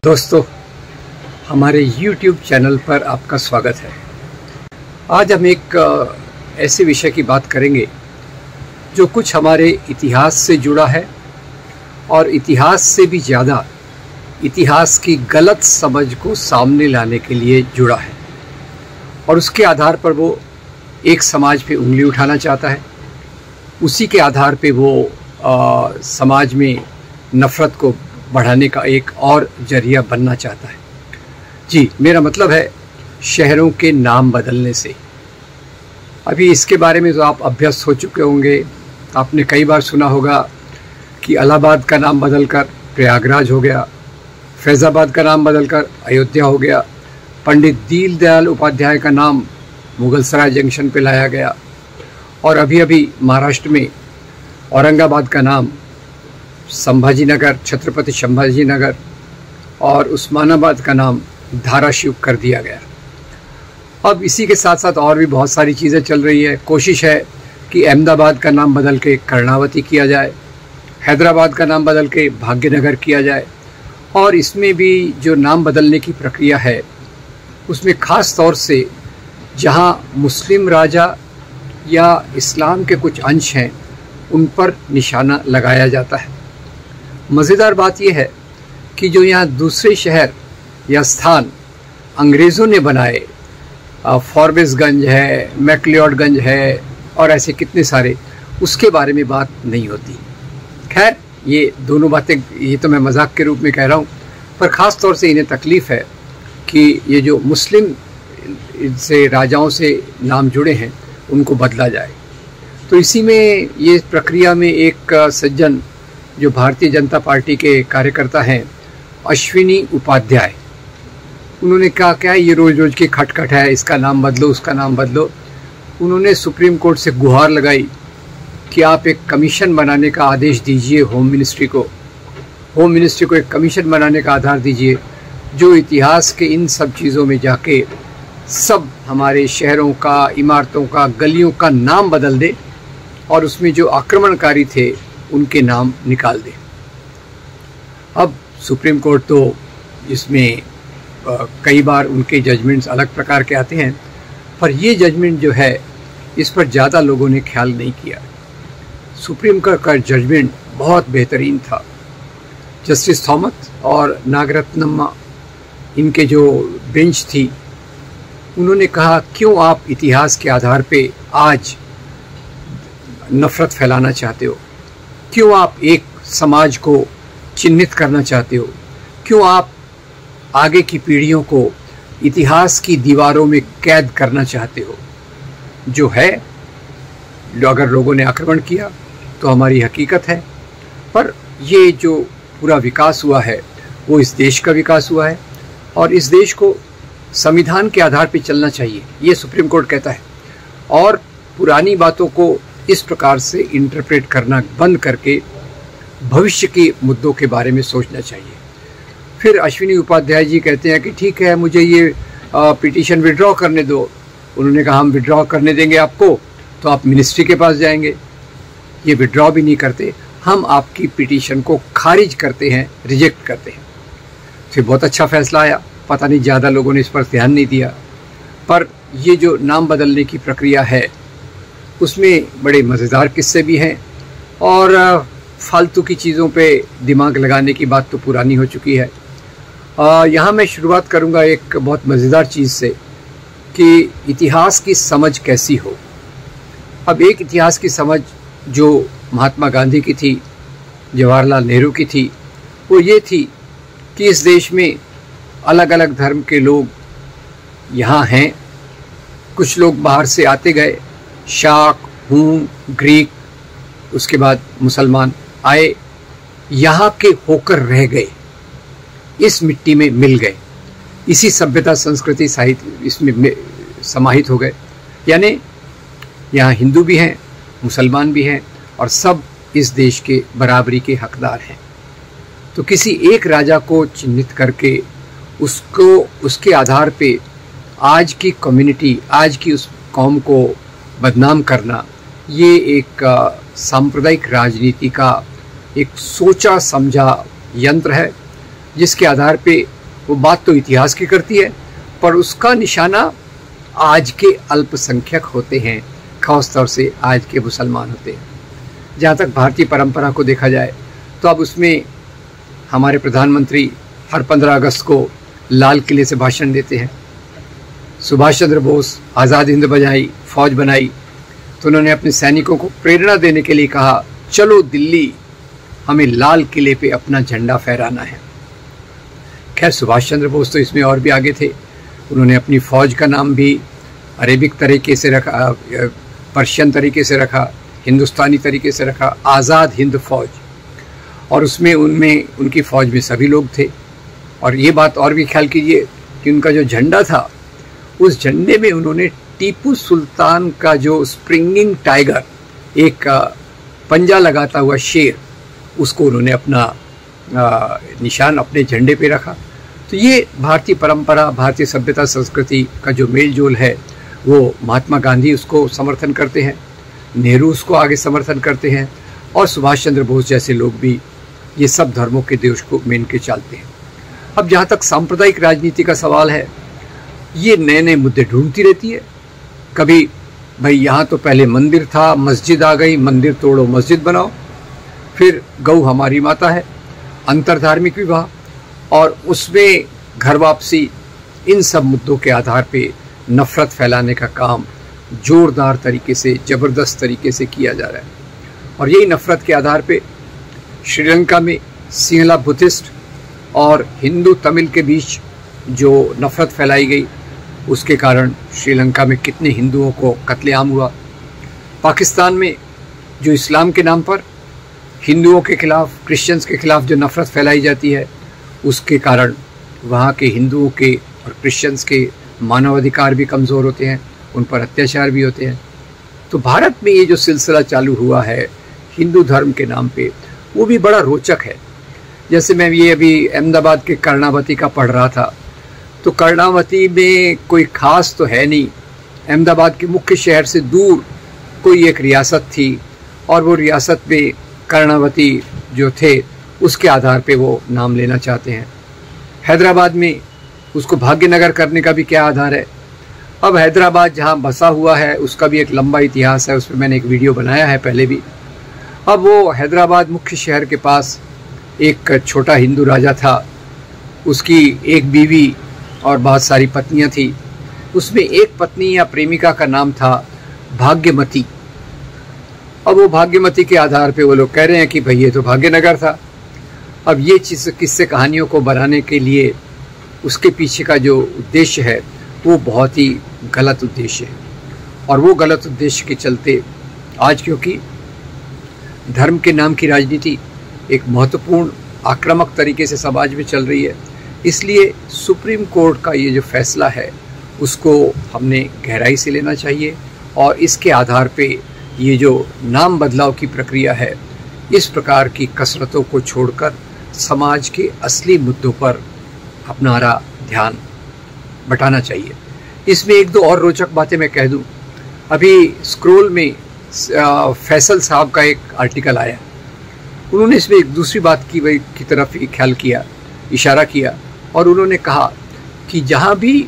दोस्तों, हमारे YouTube channel पर आपका स्वागत है। आज हम एक ऐसे विषय की बात करेंगे जो कुछ हमारे इतिहास से जुड़ा है और इतिहास से भी ज़्यादा इतिहास की गलत समझ को सामने लाने के लिए जुड़ा है और उसके आधार पर वो एक समाज पे उंगली उठाना चाहता है। उसी के आधार पे वो समाज में नफ़रत को बढ़ाने का एक और जरिया बनना चाहता है। जी, मेरा मतलब है शहरों के नाम बदलने से। अभी इसके बारे में तो आप अभ्यस्त हो चुके होंगे। आपने कई बार सुना होगा कि इलाहाबाद का नाम बदलकर प्रयागराज हो गया, फैज़ाबाद का नाम बदलकर अयोध्या हो गया, पंडित दीनदयाल उपाध्याय का नाम मुगलसराय जंक्शन पे लाया गया और अभी अभी महाराष्ट्र में औरंगाबाद का नाम संभाजी नगर, छत्रपति संभाजी नगर और उस्मानाबाद का नाम धाराशिव कर दिया गया। अब इसी के साथ साथ और भी बहुत सारी चीज़ें चल रही है। कोशिश है कि अहमदाबाद का नाम बदल के कर्णावती किया जाए, हैदराबाद का नाम बदल के भाग्यनगर किया जाए। और इसमें भी जो नाम बदलने की प्रक्रिया है उसमें ख़ास तौर से जहां मुस्लिम राजा या इस्लाम के कुछ अंश हैं उन पर निशाना लगाया जाता है। मज़ेदार बात यह है कि जो यहाँ दूसरे शहर या स्थान अंग्रेज़ों ने बनाए, फॉरबिसगंज है, मैक्लियोडगंज है और ऐसे कितने सारे, उसके बारे में बात नहीं होती। खैर, ये दोनों बातें ये तो मैं मजाक के रूप में कह रहा हूँ, पर ख़ास तौर से इन्हें तकलीफ़ है कि ये जो मुस्लिम से राजाओं से नाम जुड़े हैं उनको बदला जाए। तो इसी में ये प्रक्रिया में एक सज्जन जो भारतीय जनता पार्टी के कार्यकर्ता हैं, अश्विनी उपाध्याय, उन्होंने कहा क्या ये रोज़ रोज़ की खटखट है, इसका नाम बदलो, उसका नाम बदलो। उन्होंने सुप्रीम कोर्ट से गुहार लगाई कि आप एक कमीशन बनाने का आदेश दीजिए होम मिनिस्ट्री को एक कमीशन बनाने का आधार दीजिए जो इतिहास के इन सब चीज़ों में जाके सब हमारे शहरों का, इमारतों का, गलियों का नाम बदल दे और उसमें जो आक्रमणकारी थे उनके नाम निकाल दे। अब सुप्रीम कोर्ट तो इसमें कई बार उनके जजमेंट्स अलग प्रकार के आते हैं, पर ये जजमेंट जो है इस पर ज़्यादा लोगों ने ख्याल नहीं किया। सुप्रीम कोर्ट का जजमेंट बहुत बेहतरीन था। जस्टिस थॉमस और नागरत्नम्मा, इनके जो बेंच थी, उन्होंने कहा क्यों आप इतिहास के आधार पे आज नफ़रत फैलाना चाहते हो, क्यों आप एक समाज को चिन्हित करना चाहते हो, क्यों आप आगे की पीढ़ियों को इतिहास की दीवारों में कैद करना चाहते हो। जो है, अगर लोगों ने आक्रमण किया तो हमारी हकीकत है, पर ये जो पूरा विकास हुआ है वो इस देश का विकास हुआ है और इस देश को संविधान के आधार पर चलना चाहिए, ये सुप्रीम कोर्ट कहता है। और पुरानी बातों को इस प्रकार से इंटरप्रेट करना बंद करके भविष्य के मुद्दों के बारे में सोचना चाहिए। फिर अश्विनी उपाध्याय जी कहते हैं कि ठीक है, मुझे ये पिटीशन विड्रॉ करने दो। उन्होंने कहा हम विड्रॉ करने देंगे आपको तो आप मिनिस्ट्री के पास जाएंगे। ये विड्रॉ भी नहीं करते, हम आपकी पिटीशन को खारिज करते हैं, रिजेक्ट करते हैं। फिर बहुत अच्छा फैसला आया। पता नहीं ज़्यादा लोगों ने इस पर ध्यान नहीं दिया, पर ये जो नाम बदलने की प्रक्रिया है उसमें बड़े मज़ेदार किस्से भी हैं और फालतू की चीज़ों पे दिमाग लगाने की बात तो पुरानी हो चुकी है। यहाँ मैं शुरुआत करूँगा एक बहुत मज़ेदार चीज़ से कि इतिहास की समझ कैसी हो। अब एक इतिहास की समझ जो महात्मा गांधी की थी, जवाहरलाल नेहरू की थी, वो ये थी कि इस देश में अलग अलग धर्म के लोग यहाँ हैं। कुछ लोग बाहर से आते गए, शाक, हून, ग्रीक, उसके बाद मुसलमान आए, यहाँ के होकर रह गए, इस मिट्टी में मिल गए, इसी सभ्यता, संस्कृति, साहित्य इसमें समाहित हो गए। यानी यहाँ हिंदू भी हैं, मुसलमान भी हैं और सब इस देश के बराबरी के हकदार हैं। तो किसी एक राजा को चिन्हित करके उसको उसके आधार पे आज की कम्युनिटी, आज की उस कौम को बदनाम करना, ये एक सांप्रदायिक राजनीति का एक सोचा समझा यंत्र है जिसके आधार पे वो बात तो इतिहास की करती है, पर उसका निशाना आज के अल्पसंख्यक होते हैं, खास तौर से आज के मुसलमान होते हैं। जहाँ तक भारतीय परंपरा को देखा जाए तो अब उसमें हमारे प्रधानमंत्री हर 15 अगस्त को लाल किले से भाषण देते हैं। सुभाष चंद्र बोस आज़ाद हिंद बजाई, फौज बनाई, तो उन्होंने अपने सैनिकों को प्रेरणा देने के लिए कहा, चलो दिल्ली, हमें लाल किले पे अपना झंडा फहराना है। खैर, सुभाष चंद्र बोस तो इसमें और भी आगे थे। उन्होंने अपनी फ़ौज का नाम भी अरेबिक तरीके से रखा, पर्शियन तरीके से रखा, हिंदुस्तानी तरीके से रखा, आज़ाद हिंद फौज। और उसमें उनकी फ़ौज में सभी लोग थे। और ये बात और भी ख्याल कीजिए कि उनका जो झंडा था, उस झंडे में उन्होंने टीपू सुल्तान का जो स्प्रिंगिंग टाइगर, एक पंजा लगाता हुआ शेर, उसको उन्होंने अपना निशान अपने झंडे पे रखा। तो ये भारतीय परंपरा, भारतीय सभ्यता संस्कृति का जो मेल जोल है, वो महात्मा गांधी उसको समर्थन करते हैं, नेहरू उसको आगे समर्थन करते हैं, और सुभाष चंद्र बोस जैसे लोग भी ये सब धर्मों के देश को मेन के चलते हैं। अब जहाँ तक सांप्रदायिक राजनीति का सवाल है, ये नए नए मुद्दे ढूंढती रहती है। कभी भाई यहाँ तो पहले मंदिर था, मस्जिद आ गई, मंदिर तोड़ो मस्जिद बनाओ। फिर गौ हमारी माता है, अंतरधार्मिक विवाह, और उसमें घर वापसी। इन सब मुद्दों के आधार पे नफ़रत फैलाने का काम जोरदार तरीके से, ज़बरदस्त तरीके से किया जा रहा है। और यही नफ़रत के आधार पे श्रीलंका में सिंहला बुद्धिस्ट और हिंदू तमिल के बीच जो नफ़रत फैलाई गई, उसके कारण श्रीलंका में कितने हिंदुओं को कत्लेआम हुआ। पाकिस्तान में जो इस्लाम के नाम पर हिंदुओं के खिलाफ, क्रिश्चियंस के खिलाफ जो नफ़रत फैलाई जाती है, उसके कारण वहाँ के हिंदुओं के और क्रिश्चियंस के मानवाधिकार भी कमज़ोर होते हैं, उन पर अत्याचार भी होते हैं। तो भारत में ये जो सिलसिला चालू हुआ है हिंदू धर्म के नाम पे, वो भी बड़ा रोचक है। जैसे मैं ये अभी अहमदाबाद के कर्णावती का पढ़ रहा था, तो कर्णावती में कोई ख़ास तो है नहीं, अहमदाबाद के मुख्य शहर से दूर कोई एक रियासत थी, और वो रियासत में कर्णावती जो थे उसके आधार पे वो नाम लेना चाहते हैं। हैदराबाद में उसको भाग्यनगर करने का भी क्या आधार है। अब हैदराबाद जहाँ बसा हुआ है उसका भी एक लंबा इतिहास है, उस पर मैंने एक वीडियो बनाया है पहले भी। अब वो हैदराबाद मुख्य शहर के पास एक छोटा हिंदू राजा था, उसकी एक बीवी और बहुत सारी पत्नियां थी। उसमें एक पत्नी या प्रेमिका का नाम था भाग्यमती। अब वो भाग्यमती के आधार पे वो लोग कह रहे हैं कि भाई ये तो भाग्यनगर था। अब ये चीज़ किस्से कहानियों को बनाने के लिए उसके पीछे का जो उद्देश्य है वो बहुत ही गलत उद्देश्य है, और वो गलत उद्देश्य के चलते आज क्योंकि धर्म के नाम की राजनीति एक महत्वपूर्ण आक्रामक तरीके से समाज में चल रही है, इसलिए सुप्रीम कोर्ट का ये जो फैसला है उसको हमने गहराई से लेना चाहिए, और इसके आधार पे ये जो नाम बदलाव की प्रक्रिया है, इस प्रकार की कसरतों को छोड़कर समाज के असली मुद्दों पर अपना ध्यान बटाना चाहिए। इसमें एक दो और रोचक बातें मैं कह दूं। अभी स्क्रोल में फैसल साहब का एक आर्टिकल आया, उन्होंने इसमें एक दूसरी बात की तरफ ख्याल किया, इशारा किया, और उन्होंने कहा कि जहाँ भी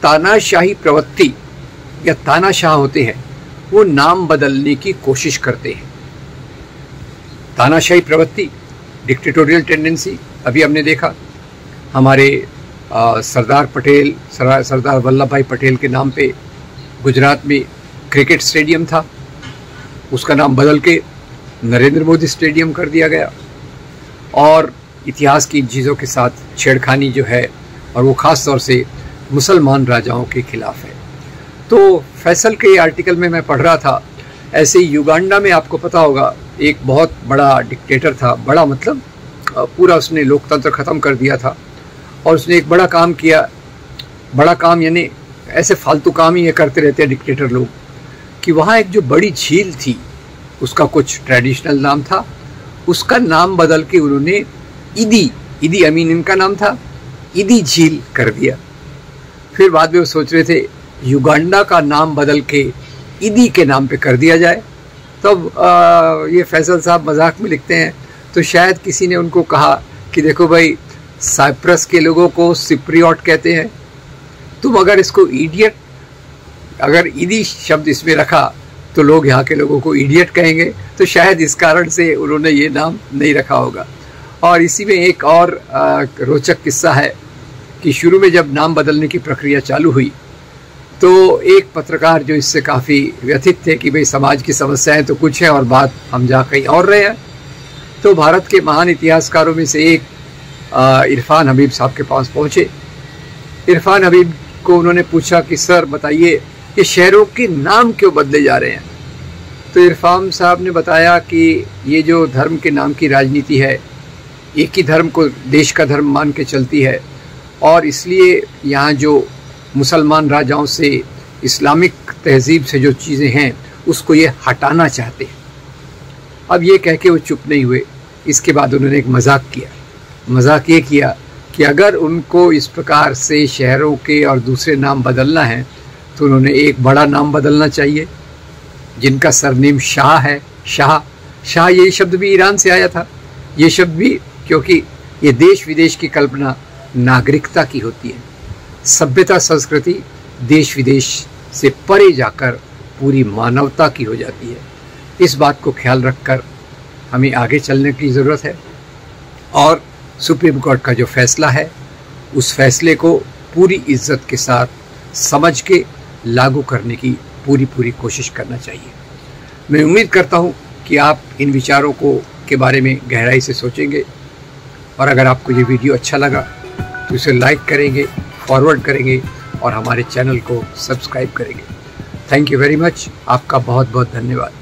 तानाशाही प्रवृत्ति या तानाशाह होते हैं वो नाम बदलने की कोशिश करते हैं। तानाशाही प्रवृत्ति, डिक्टेटोरियल टेंडेंसी, अभी हमने देखा हमारे सरदार वल्लभ भाई पटेल के नाम पे गुजरात में क्रिकेट स्टेडियम था, उसका नाम बदल के नरेंद्र मोदी स्टेडियम कर दिया गया। और इतिहास की इन चीज़ों के साथ छेड़खानी जो है, और वो ख़ास तौर से मुसलमान राजाओं के खिलाफ है। तो फैसल के आर्टिकल में मैं पढ़ रहा था, ऐसे ही युगांडा में आपको पता होगा एक बहुत बड़ा डिक्टेटर था, बड़ा मतलब पूरा उसने लोकतंत्र ख़त्म कर दिया था, और उसने एक बड़ा काम किया। बड़ा काम यानी ऐसे फालतू काम ही ये करते रहते हैं डिक्टेटर लोग, कि वहाँ एक जो बड़ी झील थी उसका कुछ ट्रेडिशनल नाम था, उसका नाम बदल के उन्होंने इदी अमीन इनका नाम था, इदी झील कर दिया। फिर बाद में वो सोच रहे थे युगांडा का नाम बदल के इदी के नाम पे कर दिया जाए। तब ये फैसल साहब मजाक में लिखते हैं, तो शायद किसी ने उनको कहा कि देखो भाई, साइप्रस के लोगों को सिप्रियट कहते हैं। तुम अगर इसको इडियट, अगर इदी शब्द इसमें रखा तो लोग यहाँ के लोगों को इडियट कहेंगे, तो शायद इस कारण से उन्होंने ये नाम नहीं रखा होगा। और इसी में एक और रोचक किस्सा है कि शुरू में जब नाम बदलने की प्रक्रिया चालू हुई तो एक पत्रकार जो इससे काफ़ी व्यथित थे कि भाई समाज की समस्याएं तो कुछ है और बात हम जहाँ कहीं और रहे हैं, तो भारत के महान इतिहासकारों में से एक इरफान हबीब साहब के पास पहुँचे। इरफान हबीब को उन्होंने पूछा कि सर बताइए कि शहरों के नाम क्यों बदले जा रहे हैं। तो इरफान साहब ने बताया कि ये जो धर्म के नाम की राजनीति है, एक ही धर्म को देश का धर्म मान के चलती है और इसलिए यहाँ जो मुसलमान राजाओं से, इस्लामिक तहजीब से जो चीज़ें हैं उसको ये हटाना चाहते हैं। अब ये कह के वो चुप नहीं हुए। इसके बाद उन्होंने एक मजाक किया। मजाक ये किया कि अगर उनको इस प्रकार से शहरों के और दूसरे नाम बदलना है तो उन्होंने एक बड़ा नाम बदलना चाहिए जिनका सरनेम शाह है। शाह ये शब्द भी ईरान से आया था। ये शब्द भी, क्योंकि ये देश विदेश की कल्पना नागरिकता की होती है। सभ्यता संस्कृति देश विदेश से परे जाकर पूरी मानवता की हो जाती है। इस बात को ख्याल रखकर हमें आगे चलने की ज़रूरत है और सुप्रीम कोर्ट का जो फैसला है उस फैसले को पूरी इज्जत के साथ समझ के लागू करने की पूरी कोशिश करना चाहिए। मैं उम्मीद करता हूँ कि आप इन विचारों के बारे में गहराई से सोचेंगे और अगर आपको ये वीडियो अच्छा लगा तो इसे लाइक करेंगे, फॉरवर्ड करेंगे और हमारे चैनल को सब्सक्राइब करेंगे। Thank you very much. आपका बहुत बहुत धन्यवाद।